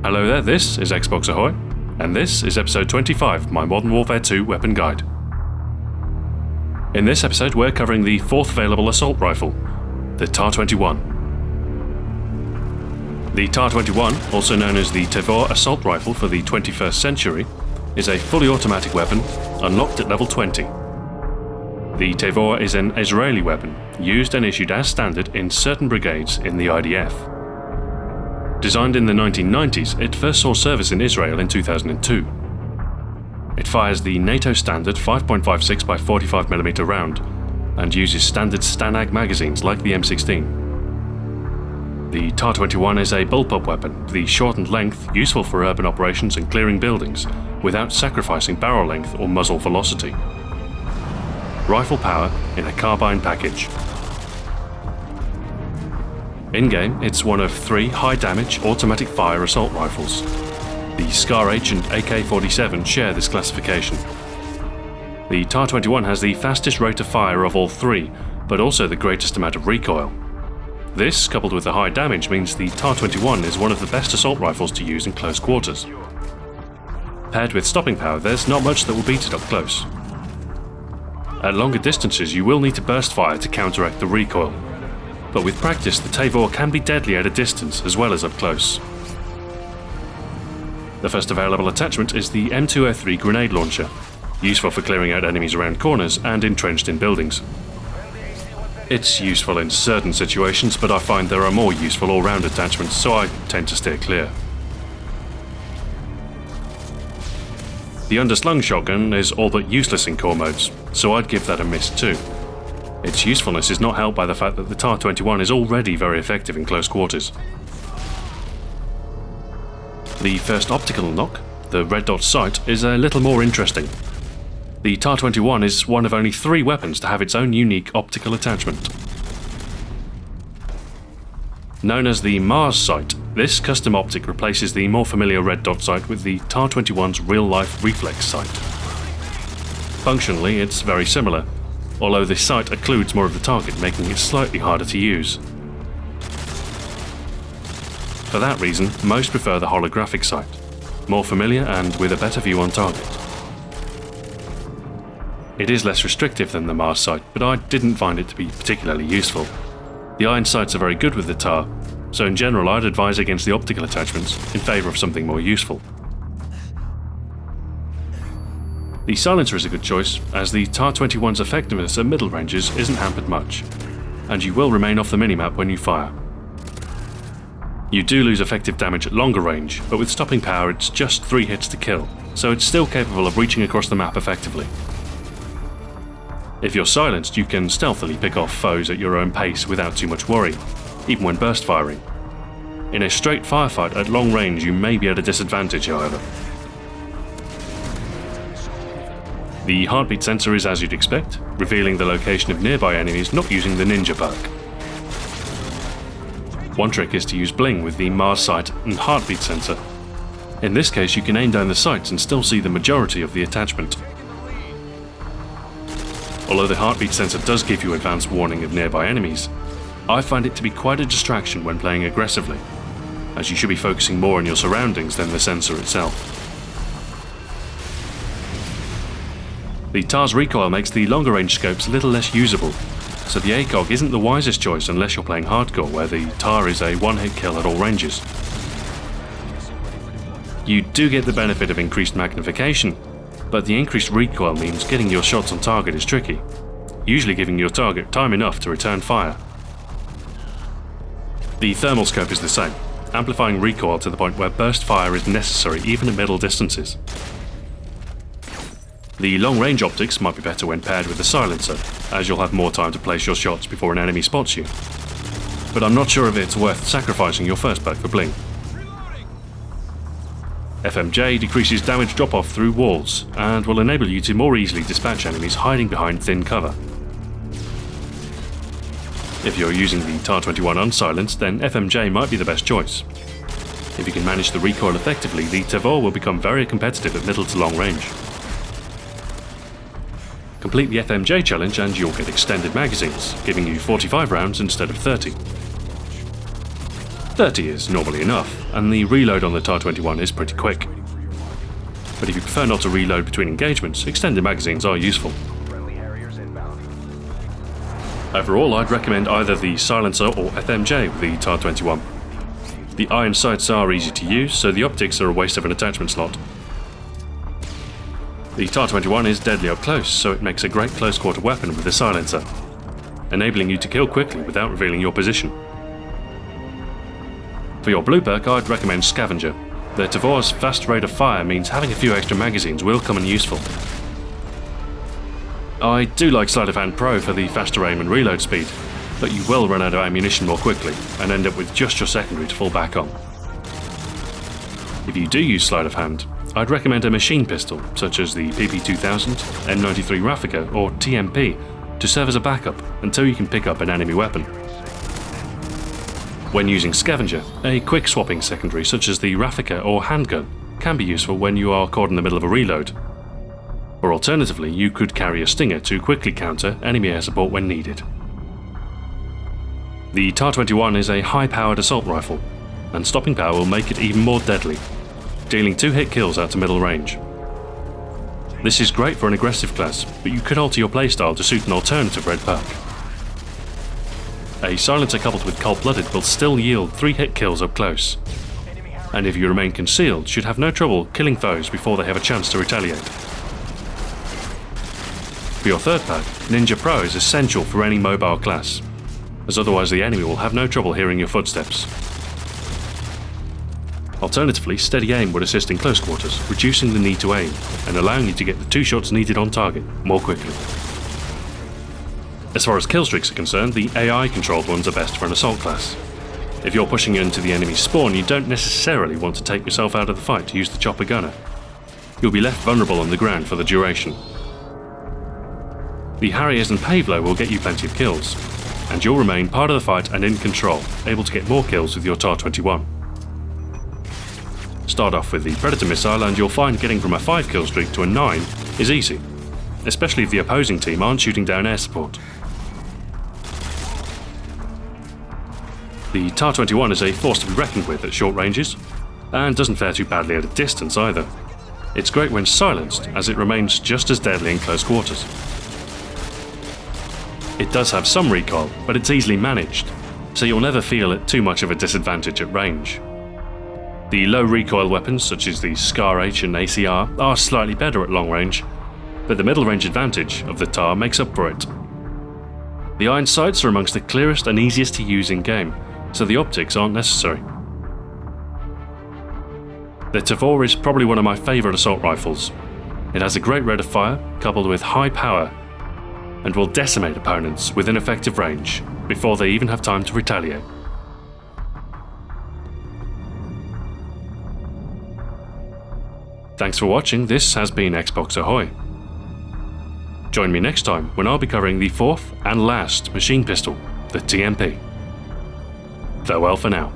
Hello there, this is Xbox Ahoy, and this is episode 25 of my Modern Warfare 2 weapon guide. In this episode we're covering the 4th available assault rifle, the TAR-21. The TAR-21, also known as the Tavor Assault Rifle for the 21st century, is a fully automatic weapon, unlocked at level 20. The Tavor is an Israeli weapon, used and issued as standard in certain brigades in the IDF. Designed in the 1990s, it first saw service in Israel in 2002. It fires the NATO standard 5.56 by 45mm round, and uses standard STANAG magazines like the M16. The TAR-21 is a bullpup weapon, the shortened length useful for urban operations and clearing buildings, without sacrificing barrel length or muzzle velocity. Rifle power in a carbine package. In-game, it's one of 3 high-damage automatic fire assault rifles. The SCAR H and AK-47 share this classification. The TAR-21 has the fastest rate of fire of all 3, but also the greatest amount of recoil. This, coupled with the high damage, means the TAR-21 is one of the best assault rifles to use in close quarters. Paired with stopping power, there's not much that will beat it up close. At longer distances, you will need to burst fire to counteract the recoil, but with practice, the Tavor can be deadly at a distance as well as up close. The first available attachment is the M203 grenade launcher, useful for clearing out enemies around corners and entrenched in buildings. It's useful in certain situations, but I find there are more useful all-round attachments, so I tend to steer clear. The Underslung Shotgun is all but useless in core modes, so I'd give that a miss too. Its usefulness is not helped by the fact that the TAR-21 is already very effective in close quarters. The first optical knock, the red dot sight, is a little more interesting. The TAR-21 is one of only 3 weapons to have its own unique optical attachment. Known as the Mars sight, this custom optic replaces the more familiar red dot sight with the TAR-21's real-life reflex sight. Functionally, it's very similar, although this sight occludes more of the target, making it slightly harder to use. For that reason, most prefer the holographic sight, more familiar and with a better view on target. It is less restrictive than the Mars sight, but I didn't find it to be particularly useful. The iron sights are very good with the TAR, so in general I'd advise against the optical attachments in favour of something more useful. The silencer is a good choice, as the TAR-21's effectiveness at middle ranges isn't hampered much, and you will remain off the minimap when you fire. You do lose effective damage at longer range, but with stopping power it's just 3 hits to kill, so it's still capable of reaching across the map effectively. If you're silenced, you can stealthily pick off foes at your own pace without too much worry, even when burst firing. In a straight firefight at long range you may be at a disadvantage, however. The heartbeat sensor is as you'd expect, revealing the location of nearby enemies not using the ninja perk. One trick is to use bling with the Mars sight and heartbeat sensor. In this case you can aim down the sights and still see the majority of the attachment. Although the heartbeat sensor does give you advanced warning of nearby enemies, I find it to be quite a distraction when playing aggressively, as you should be focusing more on your surroundings than the sensor itself. The TAR's recoil makes the longer range scopes a little less usable, so the ACOG isn't the wisest choice unless you're playing hardcore, where the TAR is a one-hit kill at all ranges. You do get the benefit of increased magnification, but the increased recoil means getting your shots on target is tricky, usually giving your target time enough to return fire. The thermal scope is the same, amplifying recoil to the point where burst fire is necessary even at middle distances. The long-range optics might be better when paired with a silencer, as you'll have more time to place your shots before an enemy spots you, but I'm not sure if it's worth sacrificing your first perk for bling. FMJ decreases damage drop-off through walls, and will enable you to more easily dispatch enemies hiding behind thin cover. If you're using the TAR-21 unsilenced, then FMJ might be the best choice. If you can manage the recoil effectively, the Tavor will become very competitive at middle to long range. Complete the FMJ challenge and you'll get extended magazines, giving you 45 rounds instead of 30. 30 is normally enough, and the reload on the TAR-21 is pretty quick. But if you prefer not to reload between engagements, extended magazines are useful. Overall, I'd recommend either the silencer or FMJ with the TAR-21. The iron sights are easy to use, so the optics are a waste of an attachment slot. The TAR-21 is deadly up close, so it makes a great close-quarter weapon with a silencer, enabling you to kill quickly without revealing your position. For your blue perk, I'd recommend Scavenger. The Tavor's fast rate of fire means having a few extra magazines will come in useful. I do like Sleight of Hand Pro for the faster aim and reload speed, but you will run out of ammunition more quickly and end up with just your secondary to fall back on. If you do use Sleight of Hand, I'd recommend a machine pistol such as the PP2000, M93 Raffica or TMP to serve as a backup until you can pick up an enemy weapon. When using Scavenger, a quick swapping secondary such as the Raffica or handgun can be useful when you are caught in the middle of a reload. Or alternatively, you could carry a Stinger to quickly counter enemy air support when needed. The TAR-21 is a high-powered assault rifle, and stopping power will make it even more deadly, dealing 2 hit kills out to middle range. This is great for an aggressive class, but you could alter your playstyle to suit an alternative red perk. A silencer coupled with cold-blooded will still yield 3 hit kills up close, and if you remain concealed, should have no trouble killing foes before they have a chance to retaliate. For your third perk, Ninja Pro is essential for any mobile class, as otherwise the enemy will have no trouble hearing your footsteps. Alternatively, steady aim would assist in close quarters, reducing the need to aim and allowing you to get the 2 shots needed on target more quickly. As far as kill streaks are concerned, the AI-controlled ones are best for an assault class. If you're pushing into the enemy's spawn, you don't necessarily want to take yourself out of the fight to use the chopper gunner. You'll be left vulnerable on the ground for the duration. The Harriers and Pavlo will get you plenty of kills, and you'll remain part of the fight and in control, able to get more kills with your TAR-21. Start off with the Predator missile and you'll find getting from a 5 kill streak to a 9 is easy, especially if the opposing team aren't shooting down air support. The TAR-21 is a force to be reckoned with at short ranges, and doesn't fare too badly at a distance either. It's great when silenced, as it remains just as deadly in close quarters. It does have some recoil, but it's easily managed, so you'll never feel at too much of a disadvantage at range. The low recoil weapons such as the Scar H and ACR are slightly better at long range, but the middle range advantage of the TAR makes up for it. The iron sights are amongst the clearest and easiest to use in game, so the optics aren't necessary. The Tavor is probably one of my favourite assault rifles. It has a great rate of fire, coupled with high power, and will decimate opponents within effective range before they even have time to retaliate. Thanks for watching. This has been Xbox Ahoy. Join me next time when I'll be covering the 4th and last machine pistol, the TMP. Farewell for now.